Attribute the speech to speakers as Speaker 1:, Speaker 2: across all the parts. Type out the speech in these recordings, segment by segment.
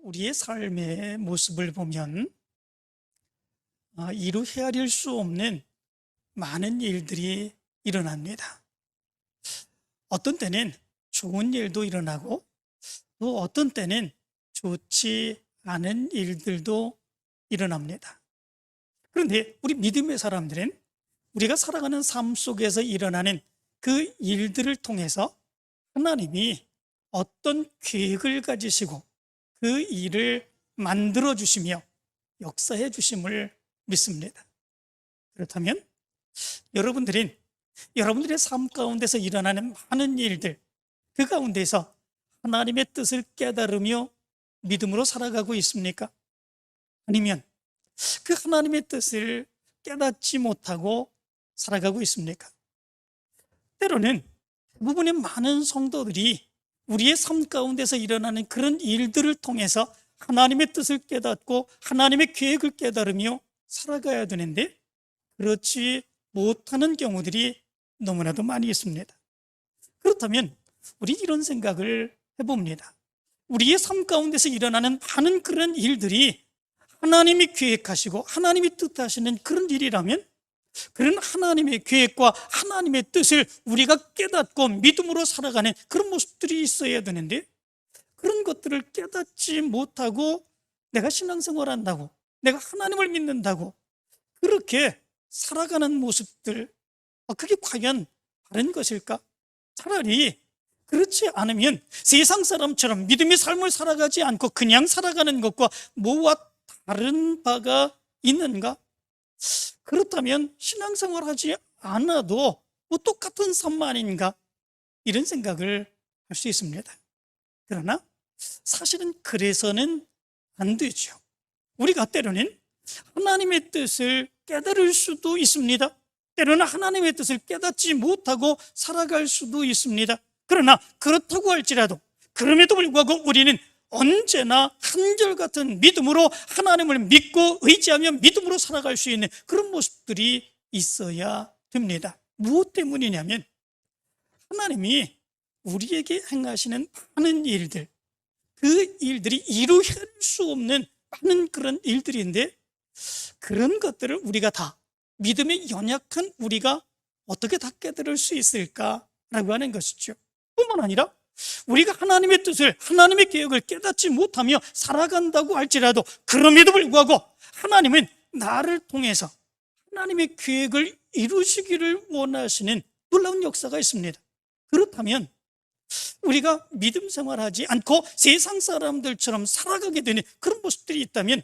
Speaker 1: 우리의 삶의 모습을 보면 이루 헤아릴 수 없는 많은 일들이 일어납니다. 어떤 때는 좋은 일도 일어나고 또 어떤 때는 좋지 않은 일들도 일어납니다. 그런데 우리 믿음의 사람들은 우리가 살아가는 삶 속에서 일어나는 그 일들을 통해서 하나님이 어떤 계획을 가지시고 그 일을 만들어 주시며 역사해 주심을 믿습니다. 그렇다면 여러분들의 삶 가운데서 일어나는 많은 일들, 그 가운데서 하나님의 뜻을 깨달으며 믿음으로 살아가고 있습니까? 아니면 그 하나님의 뜻을 깨닫지 못하고 살아가고 있습니까? 때로는 대부분의 많은 성도들이 우리의 삶 가운데서 일어나는 그런 일들을 통해서 하나님의 뜻을 깨닫고 하나님의 계획을 깨달으며 살아가야 되는데 그렇지 못하는 경우들이 너무나도 많이 있습니다. 그렇다면 우리 이런 생각을 해봅니다. 우리의 삶 가운데서 일어나는 많은 그런 일들이 하나님이 계획하시고 하나님이 뜻하시는 그런 일이라면 그런 하나님의 계획과 하나님의 뜻을 우리가 깨닫고 믿음으로 살아가는 그런 모습들이 있어야 되는데 그런 것들을 깨닫지 못하고 내가 신앙생활한다고 내가 하나님을 믿는다고 그렇게 살아가는 모습들, 그게 과연 바른 것일까? 차라리 그렇지 않으면 세상 사람처럼 믿음의 삶을 살아가지 않고 그냥 살아가는 것과 뭐와 다른 바가 있는가? 그렇다면 신앙생활 하지 않아도 뭐 똑같은 삶 아닌가? 이런 생각을 할 수 있습니다. 그러나 사실은 그래서는 안 되죠. 우리가 때로는 하나님의 뜻을 깨달을 수도 있습니다. 때로는 하나님의 뜻을 깨닫지 못하고 살아갈 수도 있습니다. 그러나 그렇다고 할지라도 그럼에도 불구하고 우리는 언제나 한결같은 믿음으로 하나님을 믿고 의지하며 믿음으로 살아갈 수 있는 그런 모습들이 있어야 됩니다. 무엇 때문이냐면 하나님이 우리에게 행하시는 많은 일들, 그 일들이 이루어질 수 없는 많은 그런 일들인데 그런 것들을 우리가 다 믿음에 연약한 우리가 어떻게 다 깨달을 수 있을까라고 하는 것이죠. 뿐만 아니라 우리가 하나님의 뜻을 하나님의 계획을 깨닫지 못하며 살아간다고 할지라도 그럼에도 불구하고 하나님은 나를 통해서 하나님의 계획을 이루시기를 원하시는 놀라운 역사가 있습니다. 그렇다면 우리가 믿음 생활하지 않고 세상 사람들처럼 살아가게 되는 그런 모습들이 있다면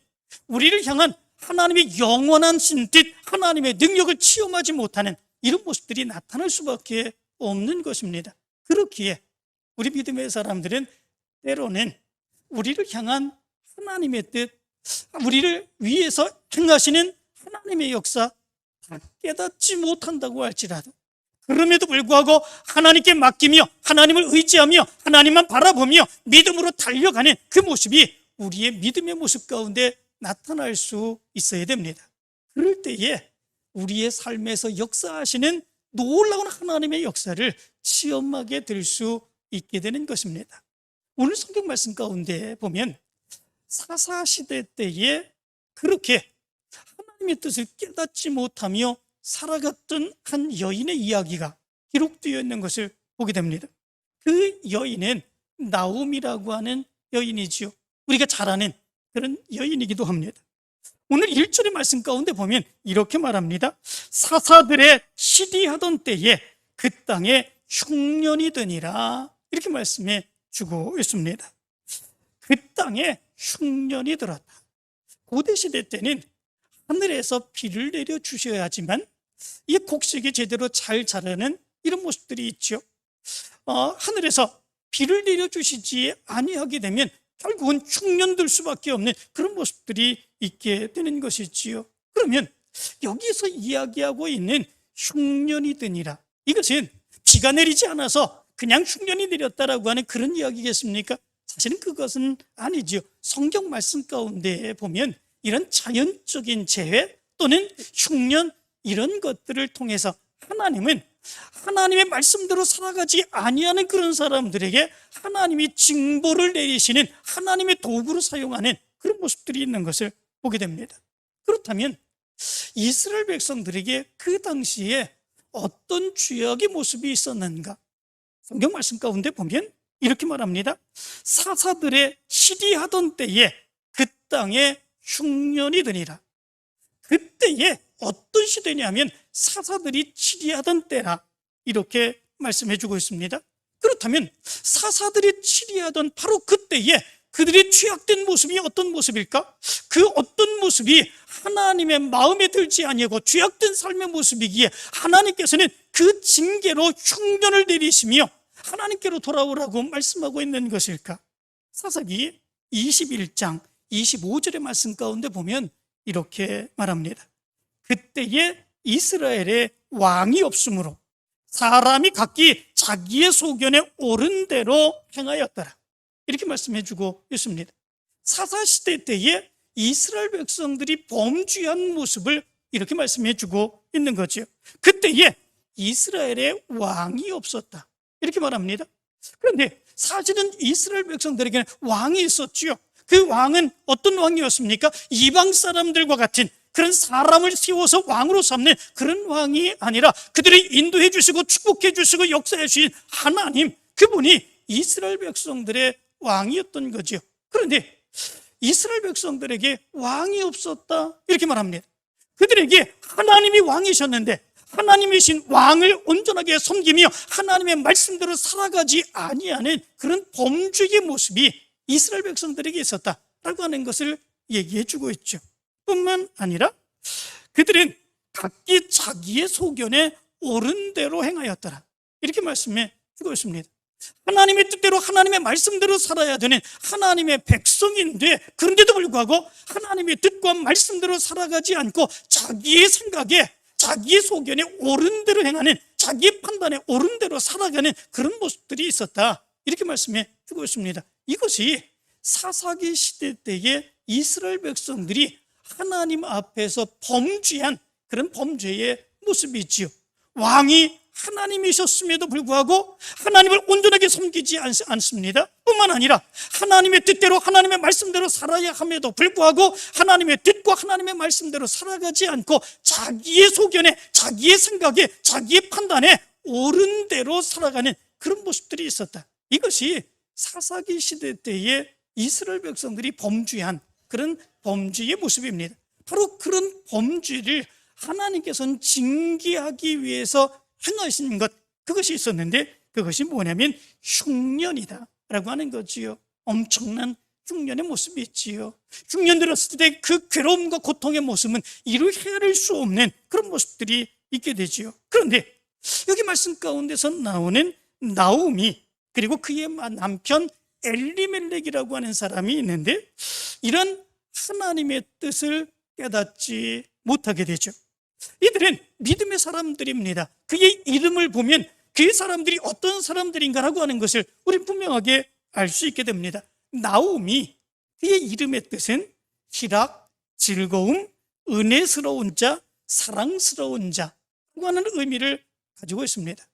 Speaker 1: 우리를 향한 하나님의 영원한 신뜻, 하나님의 능력을 체험하지 못하는 이런 모습들이 나타날 수밖에 없는 것입니다. 그렇기에 우리 믿음의 사람들은 때로는 우리를 향한 하나님의 뜻, 우리를 위해서 행하시는 하나님의 역사 다 깨닫지 못한다고 할지라도 그럼에도 불구하고 하나님께 맡기며 하나님을 의지하며 하나님만 바라보며 믿음으로 달려가는 그 모습이 우리의 믿음의 모습 가운데 나타날 수 있어야 됩니다. 그럴 때에 우리의 삶에서 역사하시는 놀라운 하나님의 역사를 체험하게 될 수 있게 되는 것입니다. 오늘 성경 말씀 가운데 보면 사사시대 때에 그렇게 하나님의 뜻을 깨닫지 못하며 살아갔던 한 여인의 이야기가 기록되어 있는 것을 보게 됩니다. 그 여인은 나옴이라고 하는 여인이지요. 우리가 잘 아는 그런 여인이기도 합니다. 오늘 1절의 말씀 가운데 보면 이렇게 말합니다. 사사들의 시디하던 때에 그 땅에 흉년이 되니라 이렇게 말씀해 주고 있습니다. 그 땅에 흉년이 들었다. 고대시대 때는 하늘에서 비를 내려 주셔야지만 이 곡식이 제대로 잘 자라는 이런 모습들이 있죠. 하늘에서 비를 내려 주시지 아니하게 되면 결국은 흉년될 수밖에 없는 그런 모습들이 있게 되는 것이지요. 그러면 여기서 이야기하고 있는 흉년이 되니라, 이것은 비가 내리지 않아서 그냥 흉년이 내렸다라고 하는 그런 이야기겠습니까? 사실은 그것은 아니죠. 성경 말씀 가운데 보면 이런 자연적인 재해 또는 흉년 이런 것들을 통해서 하나님은 하나님의 말씀대로 살아가지 아니하는 그런 사람들에게 하나님이 징벌을 내리시는 하나님의 도구로 사용하는 그런 모습들이 있는 것을 보게 됩니다. 그렇다면 이스라엘 백성들에게 그 당시에 어떤 죄악의 모습이 있었는가? 성경 말씀 가운데 보면 이렇게 말합니다. 사사들의 시리하던 때에 그 땅에 흉년이 드니라. 그때에 어떤 시대냐면 사사들이 치리하던 때라, 이렇게 말씀해 주고 있습니다. 그렇다면 사사들이 치리하던 바로 그때에 그들의 죄악된 모습이 어떤 모습일까? 그 어떤 모습이 하나님의 마음에 들지 아니하고 죄악된 삶의 모습이기에 하나님께서는 그 징계로 흉년을 내리시며 하나님께로 돌아오라고 말씀하고 있는 것일까? 사사기 21장 25절의 말씀 가운데 보면 이렇게 말합니다. 그때에 이스라엘에 왕이 없으므로 사람이 각기 자기의 소견에 옳은 대로 행하였더라, 이렇게 말씀해 주고 있습니다. 사사시대 때에 이스라엘 백성들이 범죄한 모습을 이렇게 말씀해 주고 있는 거죠. 그때에 이스라엘에 왕이 없었다, 이렇게 말합니다. 그런데 사실은 이스라엘 백성들에게는 왕이 있었지요. 그 왕은 어떤 왕이었습니까? 이방 사람들과 같은 그런 사람을 세워서 왕으로 삼는 그런 왕이 아니라 그들을 인도해 주시고 축복해 주시고 역사해 주신 하나님, 그분이 이스라엘 백성들의 왕이었던 거죠. 그런데 이스라엘 백성들에게 왕이 없었다, 이렇게 말합니다. 그들에게 하나님이 왕이셨는데 하나님이신 왕을 온전하게 섬기며 하나님의 말씀대로 살아가지 아니하는 그런 범죄의 모습이 이스라엘 백성들에게 있었다라고 하는 것을 얘기해 주고 있죠. 뿐만 아니라 그들은 각기 자기의 소견에 옳은 대로 행하였더라, 이렇게 말씀해 주고 있습니다. 하나님의 뜻대로 하나님의 말씀대로 살아야 되는 하나님의 백성인데, 그런데도 불구하고 하나님의 뜻과 말씀대로 살아가지 않고 자기의 생각에 자기의 소견에 옳은 대로 행하는, 자기의 판단에 옳은 대로 살아가는 그런 모습들이 있었다, 이렇게 말씀해 주고 있습니다. 이것이 사사기 시대 때의 이스라엘 백성들이 하나님 앞에서 범죄한 그런 범죄의 모습이지요. 왕이 하나님이셨음에도 불구하고 하나님을 온전하게 섬기지 않습니다. 뿐만 아니라 하나님의 뜻대로 하나님의 말씀대로 살아야 함에도 불구하고 하나님의 뜻과 하나님의 말씀대로 살아가지 않고 자기의 소견에 자기의 생각에 자기의 판단에 옳은 대로 살아가는 그런 모습들이 있었다. 이것이 사사기 시대 때의 이스라엘 백성들이 범죄한 그런 범죄의 모습입니다. 바로 그런 범죄를 하나님께서는 징계하기 위해서 행하신 것, 그것이 있었는데 그것이 뭐냐면 흉년이다 라고 하는 거지요. 엄청난 흉년의 모습이 있지요. 흉년 들었을 때 그 괴로움과 고통의 모습은 이루 헤아릴 수 없는 그런 모습들이 있게 되지요. 그런데 여기 말씀 가운데서 나오는 나오미, 그리고 그의 남편 엘리멜렉이라고 하는 사람이 있는데, 이런 하나님의 뜻을 깨닫지 못하게 되죠. 이들은 믿음의 사람들입니다. 그의 이름을 보면 그 사람들이 어떤 사람들인가라고 하는 것을 우리 분명하게 알 수 있게 됩니다. 나오미, 그의 이름의 뜻은 희락, 즐거움, 은혜스러운 자, 사랑스러운 자라고 하는 의미를 가지고 있습니다.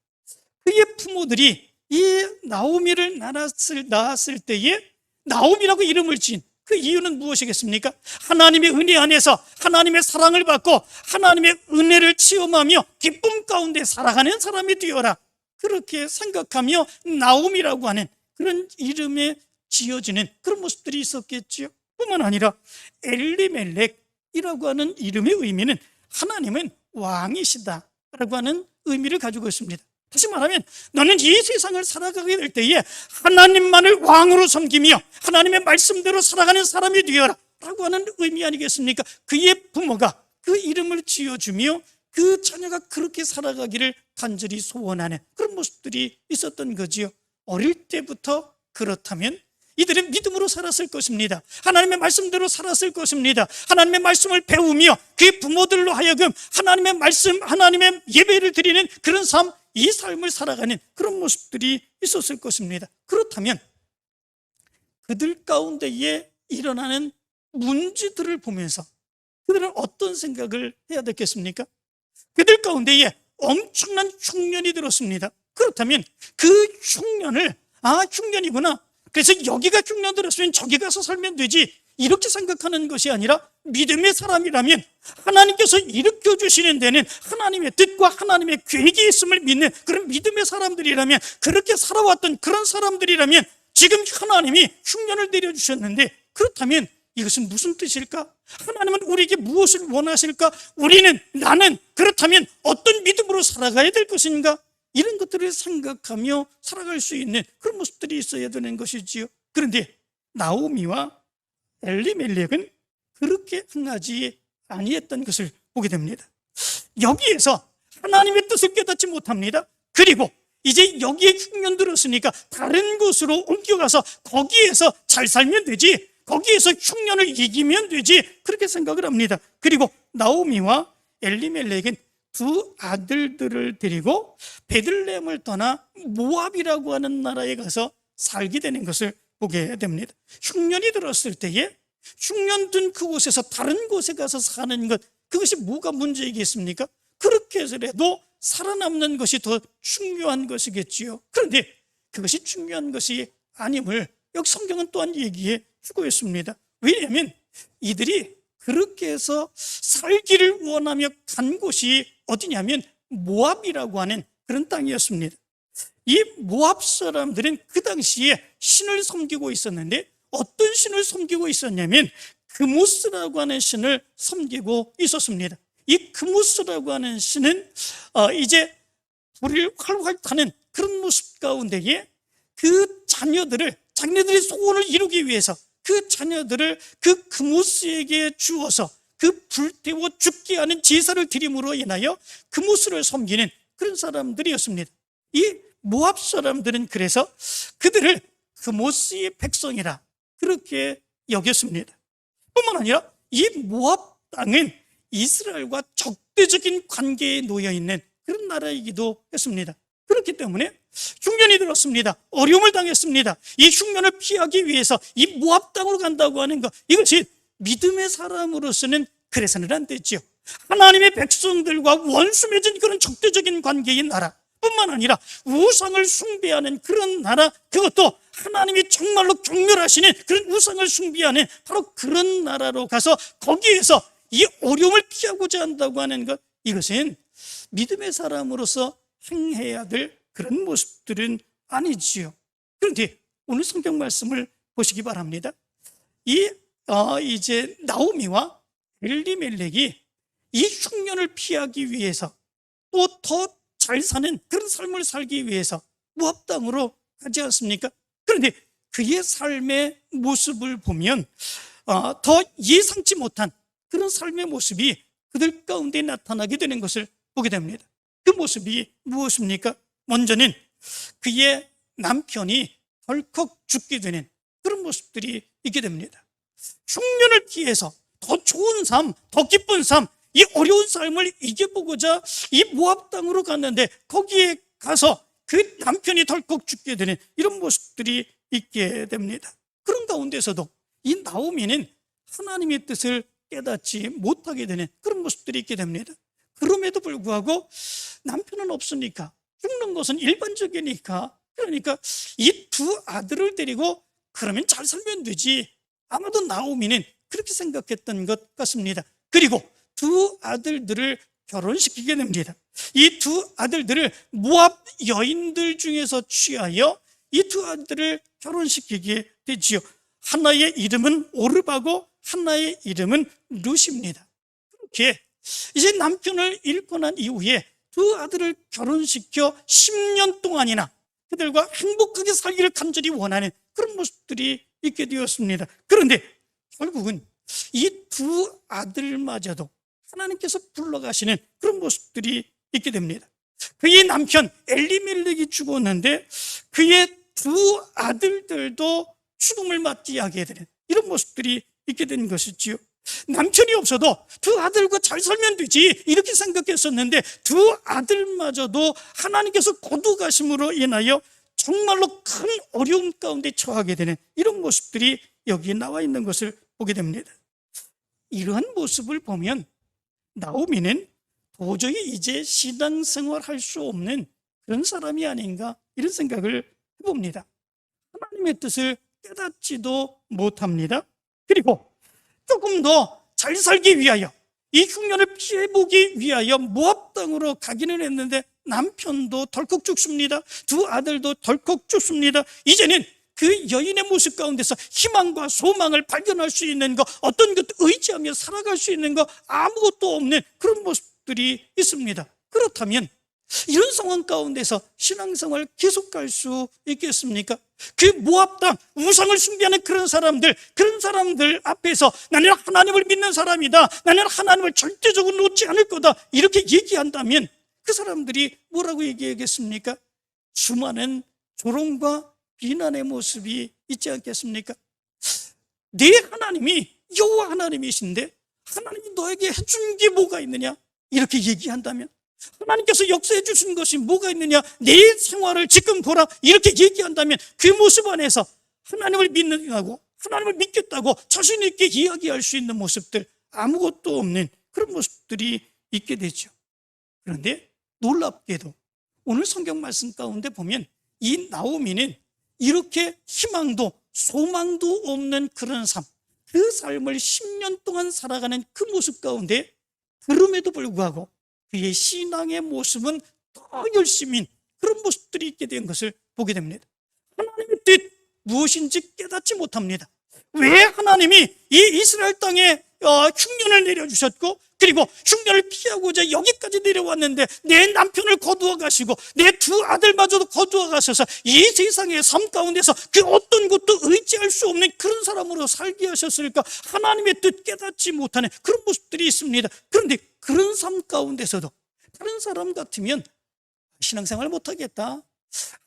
Speaker 1: 그의 부모들이 이 나오미를 낳았을 때에 나오미라고 이름을 지은 그 이유는 무엇이겠습니까? 하나님의 은혜 안에서 하나님의 사랑을 받고 하나님의 은혜를 체험하며 기쁨 가운데 살아가는 사람이 되어라, 그렇게 생각하며 나오미라고 하는 그런 이름에 지어지는 그런 모습들이 있었겠지요. 뿐만 아니라 엘리멜렉이라고 하는 이름의 의미는 하나님은 왕이시다라고 하는 의미를 가지고 있습니다. 다시 말하면 너는 이 세상을 살아가게 될 때에 하나님만을 왕으로 섬기며 하나님의 말씀대로 살아가는 사람이 되어라 라고 하는 의미 아니겠습니까? 그의 부모가 그 이름을 지어주며 그 자녀가 그렇게 살아가기를 간절히 소원하는 그런 모습들이 있었던 거지요. 어릴 때부터 그렇다면 이들은 믿음으로 살았을 것입니다. 하나님의 말씀대로 살았을 것입니다. 하나님의 말씀을 배우며 그 부모들로 하여금 하나님의 말씀, 하나님의 예배를 드리는 그런 삶, 이 삶을 살아가는 그런 모습들이 있었을 것입니다. 그렇다면 그들 가운데에 일어나는 문제들을 보면서 그들은 어떤 생각을 해야 되겠습니까? 그들 가운데에 엄청난 흉년이 들었습니다. 그렇다면 그 흉년을 흉년이구나, 그래서 여기가 흉년 들었으면 저기 가서 살면 되지, 이렇게 생각하는 것이 아니라 믿음의 사람이라면 하나님께서 일으켜 주시는 데는 하나님의 뜻과 하나님의 계획이 있음을 믿는 그런 믿음의 사람들이라면, 그렇게 살아왔던 그런 사람들이라면 지금 하나님이 흉년을 내려주셨는데, 그렇다면 이것은 무슨 뜻일까? 하나님은 우리에게 무엇을 원하실까? 나는 그렇다면 어떤 믿음으로 살아가야 될 것인가? 이런 것들을 생각하며 살아갈 수 있는 그런 모습들이 있어야 되는 것이지요. 그런데 나오미와 엘리멜렉은 그렇게 행하지 아니했던 것을 보게 됩니다. 여기에서 하나님의 뜻을 깨닫지 못합니다. 그리고 이제 여기에 흉년 들었으니까 다른 곳으로 옮겨가서 거기에서 잘 살면 되지, 거기에서 흉년을 이기면 되지, 그렇게 생각을 합니다. 그리고 나오미와 엘리멜렉은 두 아들들을 데리고 베들레헴을 떠나 모압이라고 하는 나라에 가서 살게 되는 것을 보게 됩니다. 흉년이 들었을 때에 흉년 든 그곳에서 다른 곳에 가서 사는 것, 그것이 뭐가 문제이겠습니까? 그렇게 해서라도 살아남는 것이 더 중요한 것이겠지요. 그런데 그것이 중요한 것이 아님을 여기 성경은 또한 얘기해 주고 있습니다. 왜냐하면 이들이 그렇게 해서 살기를 원하며 간 곳이 어디냐면 모압이라고 하는 그런 땅이었습니다. 이 모압 사람들은 그 당시에 신을 섬기고 있었는데, 어떤 신을 섬기고 있었냐면 그모스라고 하는 신을 섬기고 있었습니다. 이 그모스라고 하는 신은 이제 불을 활활 타는 그런 모습 가운데에 그 자녀들의 소원을 이루기 위해서 그 자녀들을 그 그모스에게 주어서 그 불태워 죽게 하는 제사를 드림으로 인하여 그모스를 섬기는 그런 사람들이었습니다. 이 모압 사람들은 그래서 그들을 그모스의 백성이라 그렇게 여겼습니다. 뿐만 아니라 이 모압 땅은 이스라엘과 적대적인 관계에 놓여 있는 그런 나라이기도 했습니다. 그렇기 때문에 흉년이 들었습니다. 어려움을 당했습니다. 이 흉년을 피하기 위해서 이 모압 땅으로 간다고 하는 것, 이것이 믿음의 사람으로서는 그래서는 안 되지요. 하나님의 백성들과 원수 맺은 그런 적대적인 관계인 나라 뿐만 아니라 우상을 숭배하는 그런 나라, 그것도 하나님이 정말로 경멸하시는 그런 우상을 숭배하는 바로 그런 나라로 가서 거기에서 이 어려움을 피하고자 한다고 하는 것, 이것은 믿음의 사람으로서 행해야 될 그런 모습들은 아니지요. 그런데 오늘 성경 말씀을 보시기 바랍니다. 이제 나오미와 엘리멜렉이 이 흉년을 피하기 위해서 또 더 잘 사는 그런 삶을 살기 위해서 모압 땅으로 가지 않습니까? 그런데 그의 삶의 모습을 보면 더 예상치 못한 그런 삶의 모습이 그들 가운데 나타나게 되는 것을 보게 됩니다. 그 모습이 무엇입니까? 먼저는 그의 남편이 덜컥 죽게 되는 그런 모습들이 있게 됩니다. 흉년을 피해서 더 좋은 삶, 더 기쁜 삶, 이 어려운 삶을 이겨보고자 이 모압 땅으로 갔는데 거기에 가서 그 남편이 덜컥 죽게 되는 이런 모습들이 있게 됩니다. 그런 가운데서도 이 나오미는 하나님의 뜻을 깨닫지 못하게 되는 그런 모습들이 있게 됩니다. 그럼에도 불구하고 남편은 없으니까, 죽는 것은 일반적이니까, 그러니까 이 두 아들을 데리고 그러면 잘 살면 되지, 아마도 나오미는 그렇게 생각했던 것 같습니다. 그리고 두 아들들을 결혼시키게 됩니다. 이 두 아들들을 모압 여인들 중에서 취하여 이 두 아들을 결혼시키게 되지요. 하나의 이름은 오르바고 하나의 이름은 룻입니다. 그렇게 이제 남편을 잃고 난 이후에 두 아들을 결혼시켜 10년 동안이나 그들과 행복하게 살기를 간절히 원하는 그런 모습들이 있게 되었습니다. 그런데 결국은 이 두 아들마저도 하나님께서 불러가시는 그런 모습들이 있게 됩니다. 그의 남편 엘리멜렉이 죽었는데 그의 두 아들들도 죽음을 맞이하게 되는 이런 모습들이 있게 된 것이지요. 남편이 없어도 두 아들과 잘 살면 되지 이렇게 생각했었는데 두 아들마저도 하나님께서 거두가심으로 인하여 정말로 큰 어려움 가운데 처하게 되는 이런 모습들이 여기에 나와 있는 것을 보게 됩니다. 이러한 모습을 보면 나오미는 도저히 이제 신앙생활 할 수 없는 그런 사람이 아닌가, 이런 생각을 해봅니다. 하나님의 뜻을 깨닫지도 못합니다. 그리고 조금 더 잘 살기 위하여, 이 흉년을 피해보기 위하여 모압 땅으로 가기는 했는데 남편도 덜컥 죽습니다. 두 아들도 덜컥 죽습니다. 이제는 그 여인의 모습 가운데서 희망과 소망을 발견할 수 있는 것, 어떤 것도 의지하며 살아갈 수 있는 것, 아무것도 없는 그런 모습들이 있습니다. 그렇다면 이런 상황 가운데서 신앙생활 계속할 수 있겠습니까? 그 모압 땅 우상을 숭배하는 그런 사람들 앞에서 나는 하나님을 믿는 사람이다, 나는 하나님을 절대적으로 놓지 않을 거다, 이렇게 얘기한다면 그 사람들이 뭐라고 얘기하겠습니까? 수많은 조롱과 비난의 모습이 있지 않겠습니까? 내 하나님이 여호와 하나님이신데 하나님이 너에게 해준 게 뭐가 있느냐, 이렇게 얘기한다면, 하나님께서 역사해 주신 것이 뭐가 있느냐, 내 생활을 지금 보라, 이렇게 얘기한다면 그 모습 안에서 하나님을 믿는다고, 하나님을 믿겠다고 자신 있게 이야기할 수 있는 모습들, 아무것도 없는 그런 모습들이 있게 되죠. 그런데 놀랍게도 오늘 성경 말씀 가운데 보면 이 나오미는 이렇게 희망도 소망도 없는 그런 삶, 그 삶을 10년 동안 살아가는 그 모습 가운데 그럼에도 불구하고 그의 신앙의 모습은 더 열심인 그런 모습들이 있게 된 것을 보게 됩니다. 하나님의 뜻 무엇인지 깨닫지 못합니다. 왜 하나님이 이 이스라엘 땅에 흉년을 내려주셨고, 그리고 흉년을 피하고자 여기까지 내려왔는데 내 남편을 거두어 가시고 내 두 아들마저도 거두어 가셔서 이 세상의 삶 가운데서 그 어떤 것도 의지할 수 없는 그런 사람으로 살게 하셨을까? 하나님의 뜻 깨닫지 못하는 그런 모습들이 있습니다. 그런데 그런 삶 가운데서도 다른 사람 같으면 신앙생활 못하겠다,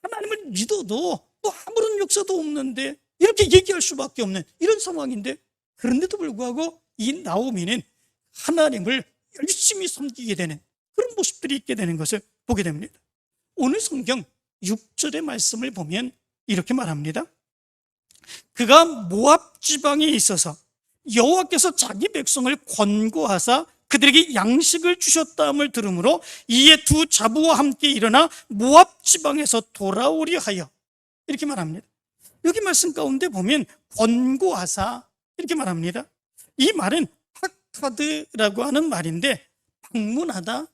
Speaker 1: 하나님을 믿어도 뭐 아무런 역사도 없는데, 이렇게 얘기할 수밖에 없는 이런 상황인데, 그런데도 불구하고 이 나오미는 하나님을 열심히 섬기게 되는 그런 모습들이 있게 되는 것을 보게 됩니다. 오늘 성경 6절의 말씀을 보면 이렇게 말합니다. 그가 모압 지방에 있어서 여호와께서 자기 백성을 권고하사 그들에게 양식을 주셨다함을 들으므로 이에 두 자부와 함께 일어나 모압 지방에서 돌아오려 하여, 이렇게 말합니다. 여기 말씀 가운데 보면 권고하사 이렇게 말합니다. 이 말은 하카드라고 하는 말인데 방문하다,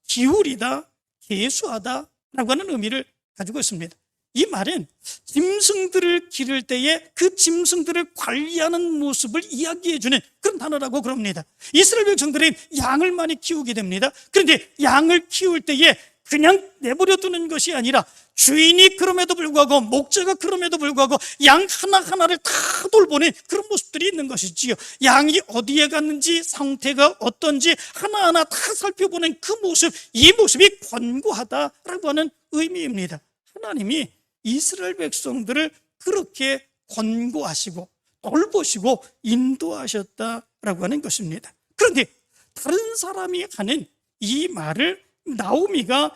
Speaker 1: 기울이다, 계수하다 라고 하는 의미를 가지고 있습니다. 이 말은 짐승들을 기를 때에 그 짐승들을 관리하는 모습을 이야기해 주는 그런 단어라고 그럽니다. 이스라엘 백성들은 양을 많이 키우게 됩니다. 그런데 양을 키울 때에 그냥 내버려 두는 것이 아니라 주인이 그럼에도 불구하고, 목자가 그럼에도 불구하고 양 하나하나를 다 돌보는 그런 모습들이 있는 것이지요. 양이 어디에 갔는지, 상태가 어떤지 하나하나 다 살펴보는 그 모습, 이 모습이 권고하다라고 하는 의미입니다. 하나님이 이스라엘 백성들을 그렇게 권고하시고 돌보시고 인도하셨다라고 하는 것입니다. 그런데 다른 사람이 하는 이 말을 나오미가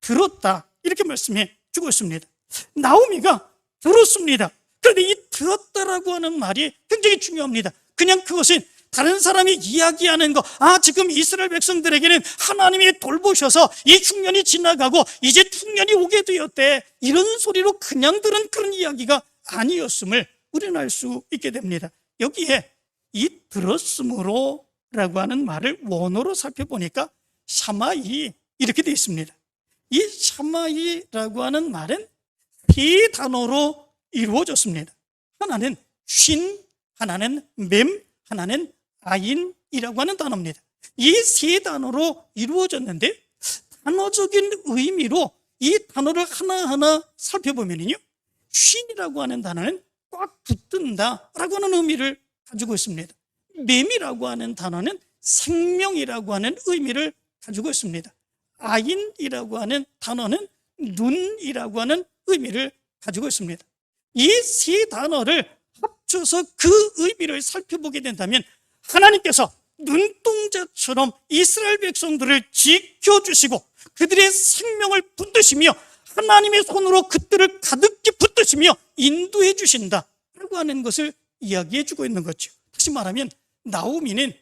Speaker 1: 들었다, 이렇게 말씀해 주고 있습니다. 나오미가 들었습니다. 그런데 이 들었다라고 하는 말이 굉장히 중요합니다. 그냥 그것은 다른 사람이 이야기하는 거, 지금 이스라엘 백성들에게는 하나님이 돌보셔서 이 흉년이 지나가고 이제 흉년이 오게 되었대, 이런 소리로 그냥 들은 그런 이야기가 아니었음을 우리는 알 수 있게 됩니다. 여기에 이 들었으므로 라고 하는 말을 원어로 살펴보니까 샤마이, 이렇게 되어 있습니다. 이 샤마이라고 하는 말은 세 단어로 이루어졌습니다. 하나는 쉰, 하나는 맴, 하나는 아인이라고 하는 단어입니다. 이 세 단어로 이루어졌는데 단어적인 의미로 이 단어를 하나하나 살펴보면요, 쉰이라고 하는 단어는 꽉 붙든다라고 하는 의미를 가지고 있습니다. 맴이라고 하는 단어는 생명이라고 하는 의미를 가지고 있습니다. 아인이라고 하는 단어는 눈이라고 하는 의미를 가지고 있습니다. 이 세 단어를 합쳐서 그 의미를 살펴보게 된다면 하나님께서 눈동자처럼 이스라엘 백성들을 지켜주시고 그들의 생명을 붙드시며 하나님의 손으로 그들을 가득히 붙드시며 인도해 주신다라고 하는 것을 이야기해 주고 있는 거죠. 다시 말하면 나오미는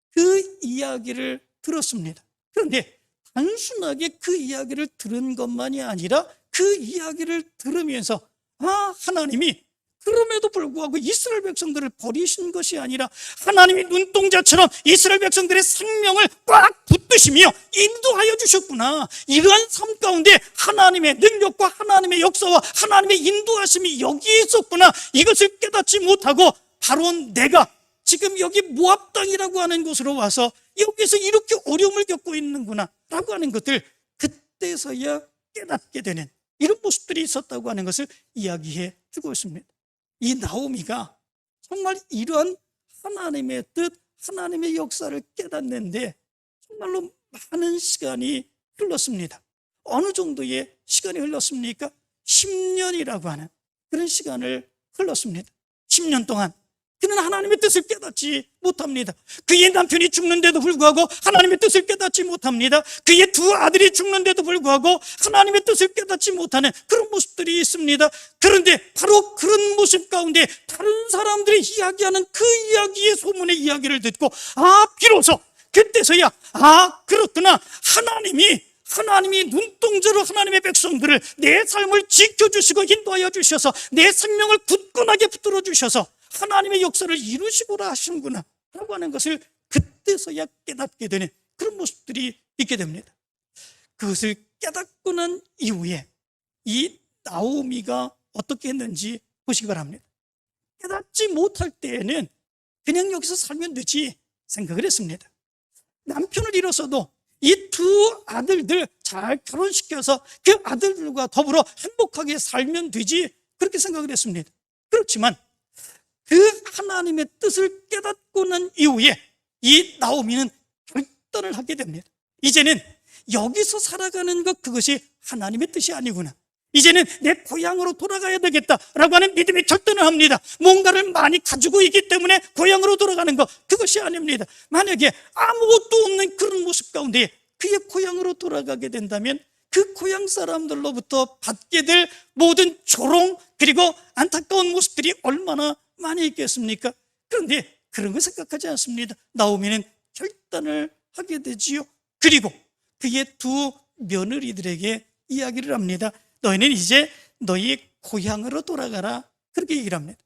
Speaker 1: 그 이야기를 들었습니다. 그런데 단순하게 그 이야기를 들은 것만이 아니라 그 이야기를 들으면서 하나님이 그럼에도 불구하고 이스라엘 백성들을 버리신 것이 아니라 하나님이 눈동자처럼 이스라엘 백성들의 생명을 꽉 붙드시며 인도하여 주셨구나. 이러한 삶 가운데 하나님의 능력과 하나님의 역사와 하나님의 인도하심이 여기에 있었구나. 이것을 깨닫지 못하고 바로 내가 지금 여기 모압 땅이라고 하는 곳으로 와서 여기서 이렇게 어려움을 겪고 있는구나 라고 하는 것들, 그때서야 깨닫게 되는 이런 모습들이 있었다고 하는 것을 이야기해 주고 있습니다. 이 나오미가 정말 이러한 하나님의 뜻, 하나님의 역사를 깨닫는데 정말로 많은 시간이 흘렀습니다. 어느 정도의 시간이 흘렀습니까? 10년이라고 하는 그런 시간을 흘렀습니다. 10년 동안 그는 하나님의 뜻을 깨닫지 못합니다. 그의 남편이 죽는데도 불구하고 하나님의 뜻을 깨닫지 못합니다. 그의 두 아들이 죽는데도 불구하고 하나님의 뜻을 깨닫지 못하는 그런 모습들이 있습니다. 그런데 바로 그런 모습 가운데 다른 사람들이 이야기하는 그 이야기의 소문의 이야기를 듣고 비로소 그때서야 그렇구나, 하나님이 눈동자로 하나님의 백성들을, 내 삶을 지켜주시고 인도하여 주셔서 내 생명을 굳건하게 붙들어 주셔서 하나님의 역사를 이루시고라 하시는구나 라고 하는 것을 그때서야 깨닫게 되는 그런 모습들이 있게 됩니다. 그것을 깨닫고 난 이후에 이 나오미가 어떻게 했는지 보시기 바랍니다. 깨닫지 못할 때에는 그냥 여기서 살면 되지 생각을 했습니다. 남편을 잃어서도 이 두 아들들 잘 결혼시켜서 그 아들들과 더불어 행복하게 살면 되지, 그렇게 생각을 했습니다. 그렇지만 그 하나님의 뜻을 깨닫고 난 이후에 이 나오미는 결단을 하게 됩니다. 이제는 여기서 살아가는 것, 그것이 하나님의 뜻이 아니구나. 이제는 내 고향으로 돌아가야 되겠다라고 하는 믿음의 결단을 합니다. 뭔가를 많이 가지고 있기 때문에 고향으로 돌아가는 것, 그것이 아닙니다. 만약에 아무것도 없는 그런 모습 가운데 그의 고향으로 돌아가게 된다면 그 고향 사람들로부터 받게 될 모든 조롱 그리고 안타까운 모습들이 얼마나 많이 있겠습니까? 그런데 그런 거 생각하지 않습니다. 나오미는 결단을 하게 되지요. 그리고 그의 두 며느리들에게 이야기를 합니다. 너희는 이제 너희 고향으로 돌아가라, 그렇게 얘기를 합니다.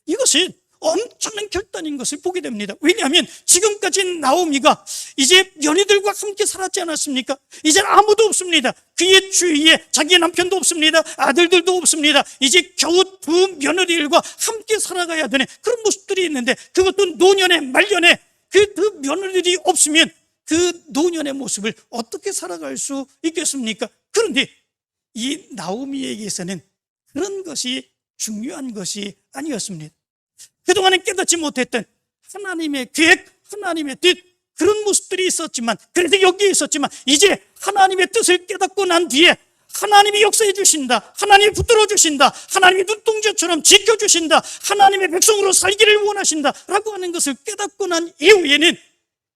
Speaker 1: 이것은 엄청난 결단인 것을 보게 됩니다. 왜냐하면 지금까지 나오미가 이제 며느리들과 함께 살았지 않았습니까? 이제 아무도 없습니다. 그의 주위에 자기 남편도 없습니다. 아들들도 없습니다. 이제 겨우 두 며느리들과 함께 살아가야 되는 그런 모습들이 있는데, 그것도 노년의 말년에 그 두 며느리들이 없으면 그 노년의 모습을 어떻게 살아갈 수 있겠습니까? 그런데 이 나오미에게서는 그런 것이 중요한 것이 아니었습니다. 그동안에 깨닫지 못했던 하나님의 계획, 하나님의 뜻, 그런 모습들이 있었지만, 그래서 여기에 있었지만, 이제 하나님의 뜻을 깨닫고 난 뒤에 하나님이 역사해 주신다, 하나님이 붙들어 주신다, 하나님이 눈동자처럼 지켜주신다, 하나님의 백성으로 살기를 원하신다 라고 하는 것을 깨닫고 난 이후에는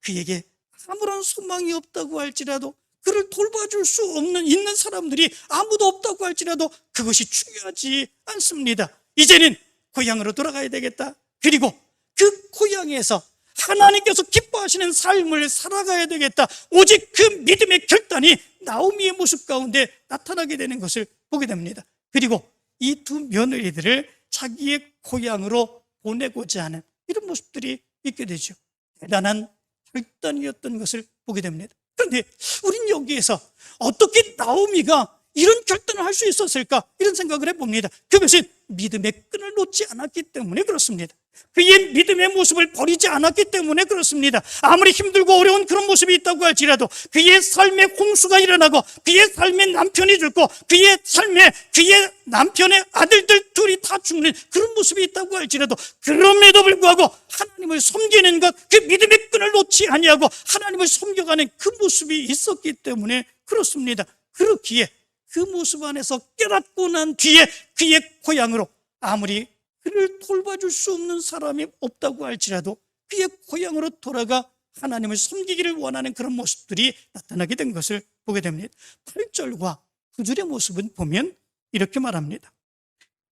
Speaker 1: 그에게 아무런 소망이 없다고 할지라도, 그를 돌봐줄 수 있는 사람들이 아무도 없다고 할지라도 그것이 중요하지 않습니다. 이제는 고향으로 돌아가야 되겠다. 그리고 그 고향에서 하나님께서 기뻐하시는 삶을 살아가야 되겠다. 오직 그 믿음의 결단이 나오미의 모습 가운데 나타나게 되는 것을 보게 됩니다. 그리고 이 두 며느리들을 자기의 고향으로 보내고자 하는 이런 모습들이 있게 되죠. 대단한 결단이었던 것을 보게 됩니다. 그런데 우린 여기에서 어떻게 나오미가 이런 결단을 할 수 있었을까, 이런 생각을 해봅니다. 그것은 믿음의 끈을 놓지 않았기 때문에 그렇습니다. 그의 믿음의 모습을 버리지 않았기 때문에 그렇습니다. 아무리 힘들고 어려운 그런 모습이 있다고 할지라도, 그의 삶에 홍수가 일어나고 그의 삶에 남편이 죽고 그의 삶에 그의 남편의 아들들 둘이 다 죽는 그런 모습이 있다고 할지라도, 그럼에도 불구하고 하나님을 섬기는 것, 그 믿음의 끈을 놓지 아니하고 하나님을 섬겨가는 그 모습이 있었기 때문에 그렇습니다. 그렇기에 그 모습 안에서 깨닫고 난 뒤에 그의 고향으로, 아무리 그를 돌봐줄 수 없는 사람이 없다고 할지라도 그의 고향으로 돌아가 하나님을 섬기기를 원하는 그런 모습들이 나타나게 된 것을 보게 됩니다. 8절과 9절의 모습은 보면 이렇게 말합니다.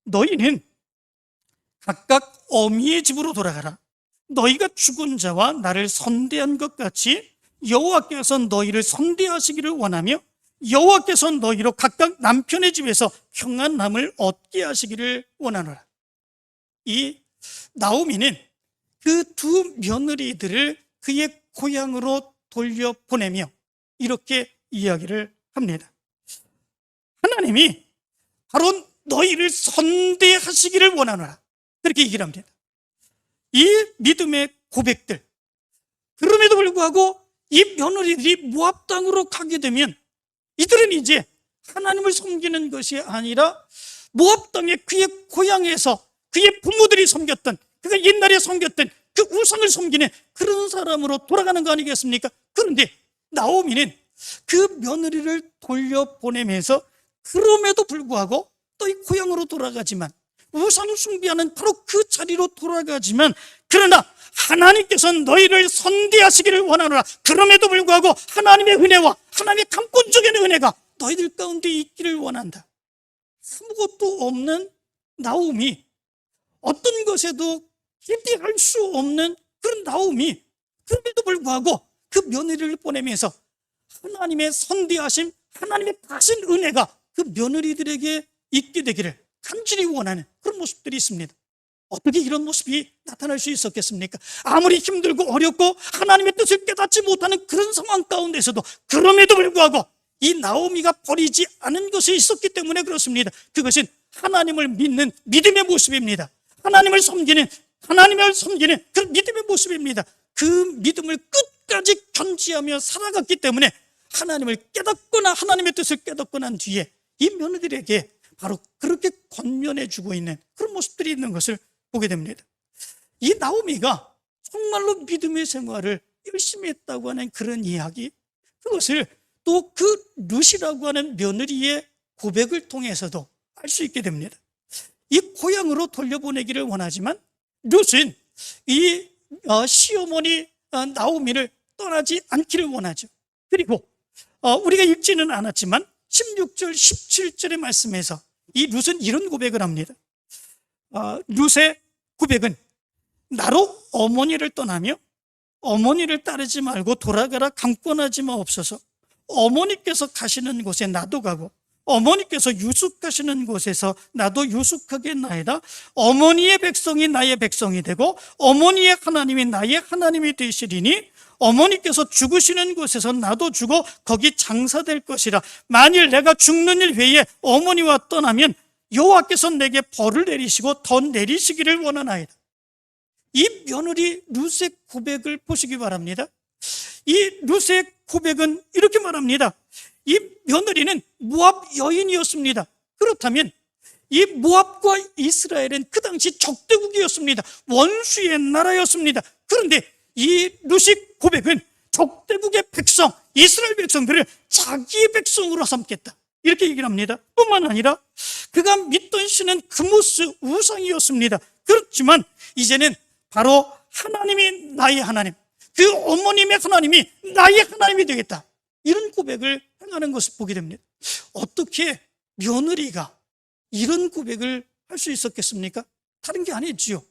Speaker 1: 너희는 각각 어미의 집으로 돌아가라. 너희가 죽은 자와 나를 선대한 것 같이 여호와께서 너희를 선대하시기를 원하며 여호와께서 너희로 각각 남편의 집에서 평안함을 얻게 하시기를 원하노라. 이 나오미는 그 두 며느리들을 그의 고향으로 돌려보내며 이렇게 이야기를 합니다. 하나님이 바로 너희를 선대하시기를 원하노라, 그렇게 얘기를 합니다. 이 믿음의 고백들, 그럼에도 불구하고 이 며느리들이 모압 땅으로 가게 되면 이들은 이제 하나님을 섬기는 것이 아니라 모압 땅의 그의 고향에서 그의 부모들이 섬겼던, 그가 옛날에 섬겼던 그 우상을 섬기는 그런 사람으로 돌아가는 거 아니겠습니까? 그런데 나오미는 그 며느리를 돌려보내면서 그럼에도 불구하고 또 이 고향으로 돌아가지만, 우상 숭배하는 바로 그 자리로 돌아가지만, 그러나 하나님께서 너희를 선대하시기를 원하노라. 그럼에도 불구하고 하나님의 은혜와 하나님의 강권적인 은혜가 너희들 가운데 있기를 원한다. 아무것도 없는 나오미, 어떤 것에도 기대할 수 없는 그런 나오미, 그럼에도 불구하고 그 며느리를 보내면서 하나님의 선대하심, 하나님의 다신 은혜가 그 며느리들에게 있게 되기를 간절히 원하는 그런 모습들이 있습니다. 어떻게 이런 모습이 나타날 수 있었겠습니까? 아무리 힘들고 어렵고 하나님의 뜻을 깨닫지 못하는 그런 상황 가운데서도 그럼에도 불구하고 이 나오미가 버리지 않은 것이 있었기 때문에 그렇습니다. 그것은 하나님을 믿는 믿음의 모습입니다. 하나님을 섬기는 그 믿음의 모습입니다. 그 믿음을 끝까지 견지하며 살아갔기 때문에 하나님을 깨닫거나 하나님의 뜻을 깨닫고 난 뒤에 이 며느리들에게 바로 그렇게 권면해주고 있는 그런 모습들이 있는 것을 보게 됩니다. 이 나오미가 정말로 믿음의 생활을 열심히 했다고 하는 그런 이야기, 그것을 또 그 룻이라고 하는 며느리의 고백을 통해서도 알 수 있게 됩니다. 이 고향으로 돌려보내기를 원하지만 룻은 이 시어머니 나오미를 떠나지 않기를 원하죠. 그리고 우리가 읽지는 않았지만 16절 17절의 말씀에서 이 룻은 이런 고백을 합니다. 룻의 고백은 나로 어머니를 떠나며 어머니를 따르지 말고 돌아가라 강권하지 마옵소서. 어머니께서 가시는 곳에 나도 가고 어머니께서 유숙하시는 곳에서 나도 유숙하겠나이다. 어머니의 백성이 나의 백성이 되고 어머니의 하나님이 나의 하나님이 되시리니 어머니께서 죽으시는 곳에서 나도 죽어 거기 장사될 것이라. 만일 내가 죽는 일 외에 어머니와 떠나면 여호와께서 내게 벌을 내리시고 더 내리시기를 원하나이다. 이 며느리 룻의 고백을 보시기 바랍니다. 이 룻의 고백은 이렇게 말합니다. 이 며느리는 모압 여인이었습니다. 그렇다면 이 모압과 이스라엘은 그 당시 적대국이었습니다. 원수의 나라였습니다. 그런데 이 룻의 고백은 적대국의 백성, 이스라엘 백성들을 자기의 백성으로 삼겠다, 이렇게 얘기를 합니다. 뿐만 아니라 그가 믿던 신은 그모스 우상이었습니다. 그렇지만 이제는 바로 하나님이 나의 하나님, 그 어머님의 하나님이 나의 하나님이 되겠다, 이런 고백을 행하는 것을 보게 됩니다. 어떻게 며느리가 이런 고백을 할 수 있었겠습니까? 다른 게 아니지요.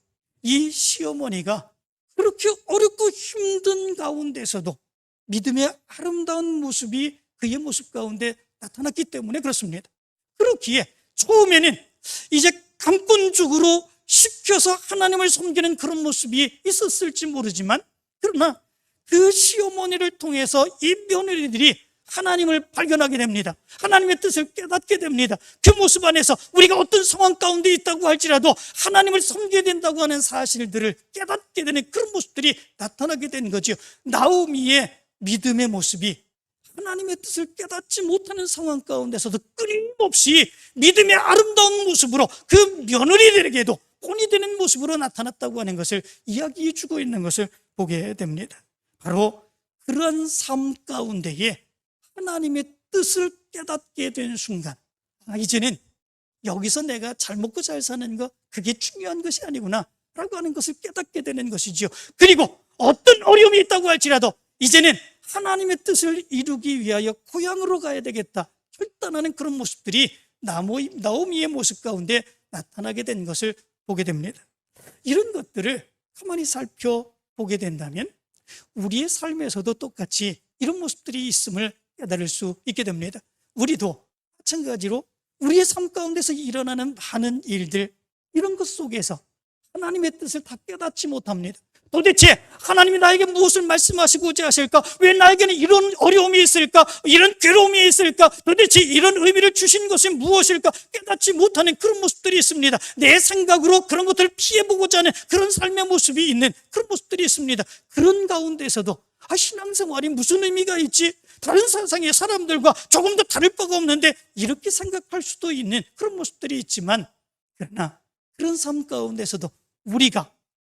Speaker 1: 이 시어머니가 그렇게 어렵고 힘든 가운데서도 믿음의 아름다운 모습이 그의 모습 가운데 나타났기 때문에 그렇습니다. 그렇기에 처음에는 이제 강권적으로 시켜서 하나님을 섬기는 그런 모습이 있었을지 모르지만, 그러나 그 시어머니를 통해서 이 며느리들이 하나님을 발견하게 됩니다. 하나님의 뜻을 깨닫게 됩니다. 그 모습 안에서 우리가 어떤 상황 가운데 있다고 할지라도 하나님을 섬겨야 된다고 하는 사실들을 깨닫게 되는 그런 모습들이 나타나게 된 거죠. 나오미의 믿음의 모습이 하나님의 뜻을 깨닫지 못하는 상황 가운데서도 끊임없이 믿음의 아름다운 모습으로 그 며느리들에게도 본이 되는 모습으로 나타났다고 하는 것을 이야기해 주고 있는 것을 보게 됩니다. 바로 그러한 삶 가운데에 하나님의 뜻을 깨닫게 된 순간, 이제는 여기서 내가 잘 먹고 잘 사는 거, 그게 중요한 것이 아니구나 라고 하는 것을 깨닫게 되는 것이지요. 그리고 어떤 어려움이 있다고 할지라도 이제는 하나님의 뜻을 이루기 위하여 고향으로 가야 되겠다 결단하는 그런 모습들이 나오미의 모습 가운데 나타나게 된 것을 보게 됩니다. 이런 것들을 가만히 살펴보게 된다면 우리의 삶에서도 똑같이 이런 모습들이 있음을 깨달을 수 있게 됩니다. 우리도 마찬가지로 우리의 삶 가운데서 일어나는 많은 일들, 이런 것 속에서 하나님의 뜻을 다 깨닫지 못합니다. 도대체 하나님이 나에게 무엇을 말씀하시고자 하실까? 왜 나에게는 이런 어려움이 있을까? 이런 괴로움이 있을까? 도대체 이런 의미를 주신 것이 무엇일까? 깨닫지 못하는 그런 모습들이 있습니다. 내 생각으로 그런 것들을 피해보고자 하는 그런 삶의 모습이 있는 그런 모습들이 있습니다. 그런 가운데서도 신앙생활이 무슨 의미가 있지? 다른 세상의 사람들과 조금 더 다를 바가 없는데 이렇게 생각할 수도 있는 그런 모습들이 있지만, 그러나 그런 삶 가운데서도 우리가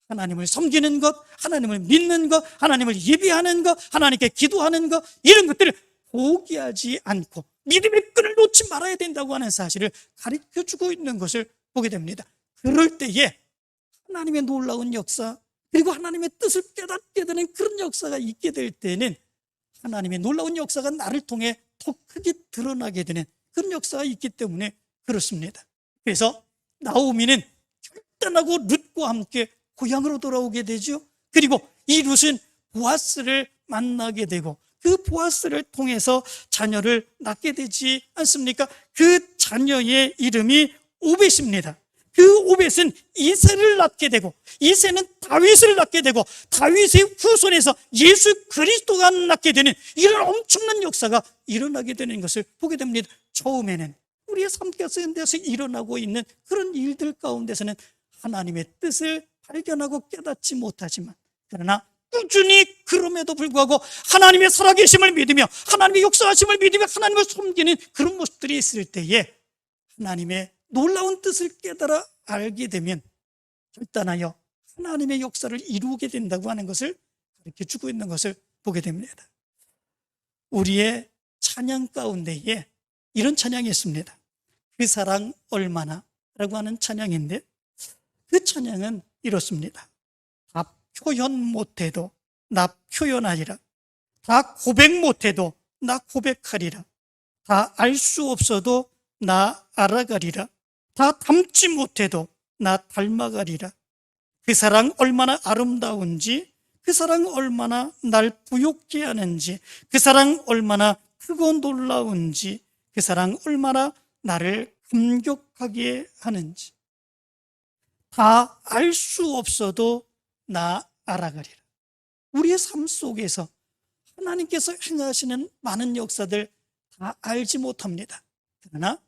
Speaker 1: 하나님을 섬기는 것, 하나님을 믿는 것, 하나님을 예배하는 것, 하나님께 기도하는 것, 이런 것들을 포기하지 않고 믿음의 끈을 놓지 말아야 된다고 하는 사실을 가르쳐주고 있는 것을 보게 됩니다. 그럴 때에 하나님의 놀라운 역사, 그리고 하나님의 뜻을 깨닫게 되는 그런 역사가 있게 될 때는 하나님의 놀라운 역사가 나를 통해 더 크게 드러나게 되는 그런 역사가 있기 때문에 그렇습니다. 그래서 나오미는 결단하고 룻과 함께 고향으로 돌아오게 되죠. 그리고 이 룻은 보아스를 만나게 되고 그 보아스를 통해서 자녀를 낳게 되지 않습니까? 그 자녀의 이름이 오벳입니다. 그 오벳은 이새를 낳게 되고 이새는 다윗을 낳게 되고 다윗의 후손에서 예수 그리스도가 낳게 되는 이런 엄청난 역사가 일어나게 되는 것을 보게 됩니다. 처음에는 우리의 삶 가운데서 일어나고 있는 그런 일들 가운데서는 하나님의 뜻을 발견하고 깨닫지 못하지만, 그러나 꾸준히 그럼에도 불구하고 하나님의 살아계심을 믿으며 하나님의 역사하심을 믿으며 하나님을 섬기는 그런 모습들이 있을 때에 하나님의 놀라운 뜻을 깨달아 알게 되면 결단하여 하나님의 역사를 이루게 된다고 하는 것을 가르쳐주고 있는 것을 보게 됩니다. 우리의 찬양 가운데에 이런 찬양이 있습니다. 그 사랑 얼마나 라고 하는 찬양인데, 그 찬양은 이렇습니다. 다 표현 못해도 나 표현하리라. 다 고백 못해도 나 고백하리라. 다 알 수 없어도 나 알아가리라. 다 닮지 못해도 나 닮아가리라. 그 사랑 얼마나 아름다운지, 그 사랑 얼마나 날 부욕케 하는지, 그 사랑 얼마나 크고 놀라운지, 그 사랑 얼마나 나를 감격하게 하는지, 다 알 수 없어도 나 알아가리라. 우리의 삶 속에서 하나님께서 행하시는 많은 역사들 다 알지 못합니다. 그러나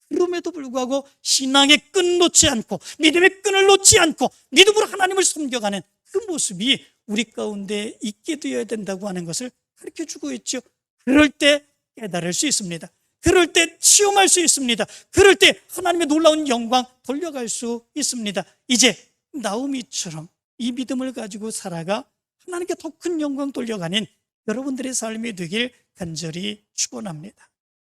Speaker 1: 그럼에도 불구하고 신앙의 끈 놓지 않고 믿음의 끈을 놓지 않고 믿음으로 하나님을 섬겨가는 그 모습이 우리 가운데 있게 되어야 된다고 하는 것을 가르쳐주고 있죠. 그럴 때 깨달을 수 있습니다. 그럴 때 체험할 수 있습니다. 그럴 때 하나님의 놀라운 영광 돌려갈 수 있습니다. 이제 나오미처럼 이 믿음을 가지고 살아가 하나님께 더 큰 영광 돌려가는 여러분들의 삶이 되길 간절히 축원합니다.